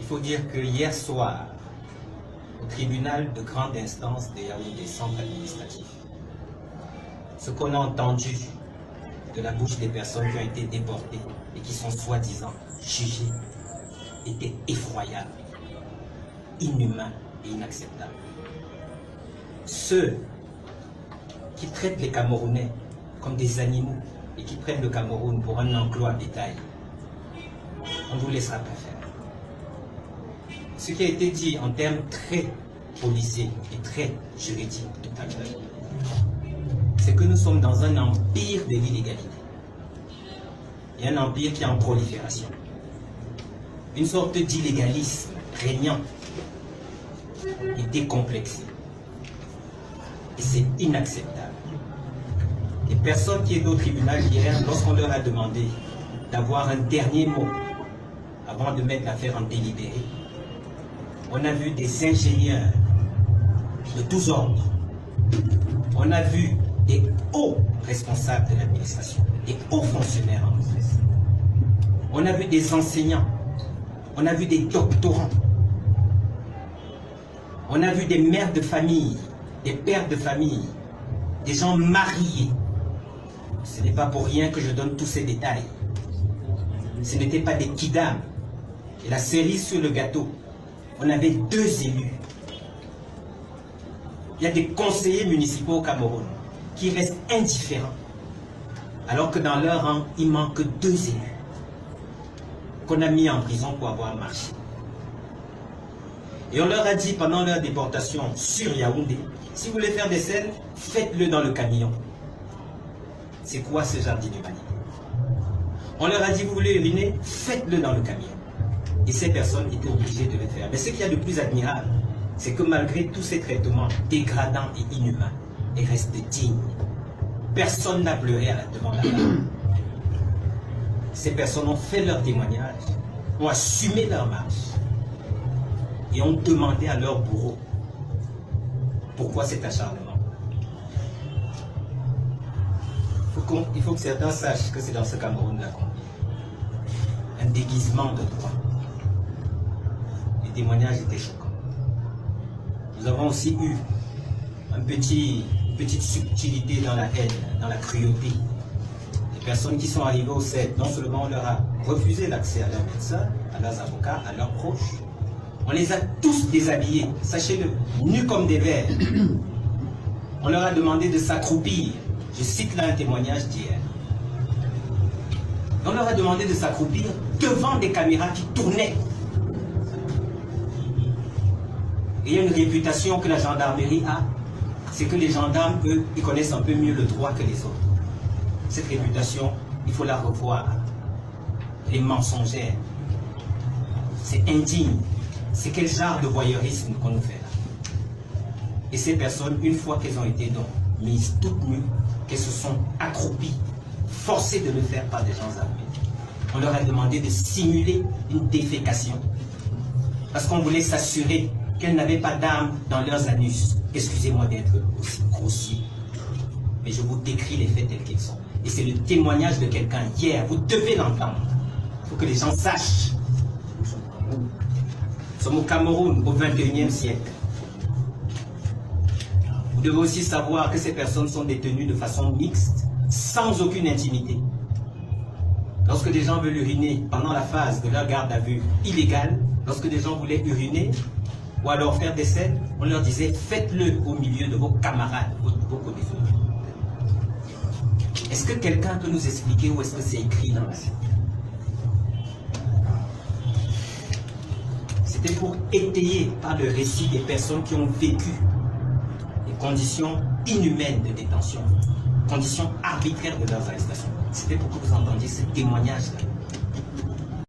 Il faut dire que hier soir, au tribunal de grande instance de Yaoundé, centre administratif, ce qu'on a entendu de la bouche des personnes qui ont été déportées et qui sont soi-disant jugées était effroyable, inhumain et inacceptable. Ceux qui traitent les Camerounais comme des animaux et qui prennent le Cameroun pour un emploi à bétail, on ne vous laissera pas faire. Ce qui a été dit en termes très policiers et très juridiques tout à l'heure, c'est que nous sommes dans un empire de l'illégalité. Et un empire qui est en prolifération. Une sorte d'illégalisme régnant et décomplexé. Et c'est inacceptable. Les personnes qui étaient au tribunal hier, lorsqu'on leur a demandé d'avoir un dernier mot avant de mettre l'affaire en délibéré, on a vu des ingénieurs de tous ordres. On a vu des hauts responsables de l'administration, des hauts fonctionnaires en Grèce. On a vu des enseignants, on a vu des doctorants, on a vu des mères de famille, des pères de famille, des gens mariés. Ce n'est pas pour rien que je donne tous ces détails. Ce n'était pas des kidams. Et la cerise sur le gâteau, on avait 2 élus. Il y a des conseillers municipaux au Cameroun qui restent indifférents, alors que dans leur rang, il manque 2 élus qu'on a mis en prison pour avoir marché. Et on leur a dit pendant leur déportation sur Yaoundé, si vous voulez faire des scènes, faites-le dans le camion. C'est quoi ce genre d'inhumanité? On leur a dit, vous voulez uriner, faites-le dans le camion. Et ces personnes étaient obligées de le faire. Mais ce qu'il y a de plus admirable, c'est que malgré tous ces traitements dégradants et inhumains, ils restent dignes. Personne n'a pleuré devant la dame. Ces personnes ont fait leur témoignage, ont assumé leur marche et ont demandé à leur bourreau pourquoi cet acharnement. Il faut que certains sachent que c'est dans ce Cameroun-là qu'on vit. Un déguisement de droit. Les témoignages étaient choquants. Nous avons aussi eu une petite subtilité dans la haine, dans la cruauté. Les personnes qui sont arrivées au CED, non seulement on leur a refusé l'accès à leurs médecins, à leurs avocats, à leurs proches, on les a tous déshabillés, sachez-le, nus comme des vers. On leur a demandé de s'accroupir. Je cite là un témoignage d'hier. On leur a demandé de s'accroupir devant des caméras qui tournaient. Et il y a une réputation que la gendarmerie a, c'est que les gendarmes, eux, ils connaissent un peu mieux le droit que les autres. Cette réputation, il faut la revoir. Elle est mensongère. C'est indigne. C'est quel genre de voyeurisme qu'on nous fait là? Et ces personnes, une fois qu'elles ont été donc mises toutes nues, qu'elles se sont accroupies, forcées de le faire par des gens armés, on leur a demandé de simuler une défécation. Parce qu'on voulait s'assurer qu'elles n'avaient pas d'armes dans leurs anus. Excusez-moi d'être aussi grossier, mais je vous décris les faits tels qu'ils sont. Et c'est le témoignage de quelqu'un hier, vous devez l'entendre. Il faut que les gens sachent. Nous sommes au Cameroun, au XXIe siècle. Vous devez aussi savoir que ces personnes sont détenues de façon mixte, sans aucune intimité. Lorsque des gens veulent uriner pendant la phase de leur garde à vue illégale, lorsque des gens voulaient uriner, ou alors faire des scènes, on leur disait faites-le au milieu de vos camarades, vos co-détenus. Est-ce que quelqu'un peut nous expliquer où est-ce que c'est écrit dans la scène? C'était pour étayer par le récit des personnes qui ont vécu des conditions inhumaines de détention, conditions arbitraires de leurs arrestations. C'était pour que vous entendiez ce témoignage-là.